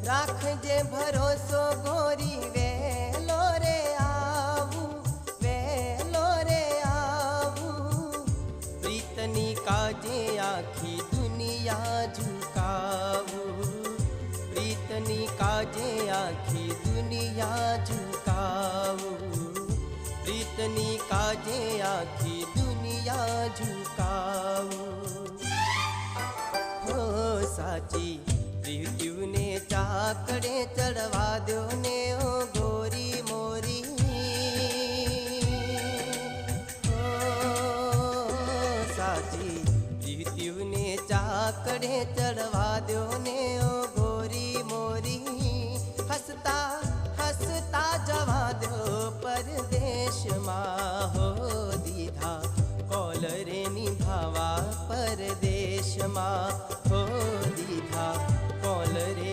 રાખજે ભરોસો ગોરી વેલો રે આવું, વેલો રે આવું, પ્રીતની કાજે આખી દુનિયા ઝુકાવું, પ્રીતની કાજે આખી દુનિયા ઝુકાવું, પ્રીતની કાજે આખી દુનિયા ઝુકાવું। હો સાચી પ્રીત્યુને ચાકડે ચડવા દો ને ઓ ગોરી મોરી, હો સાચી પ્રીત્યુને ચાકડે ચડવા દો ને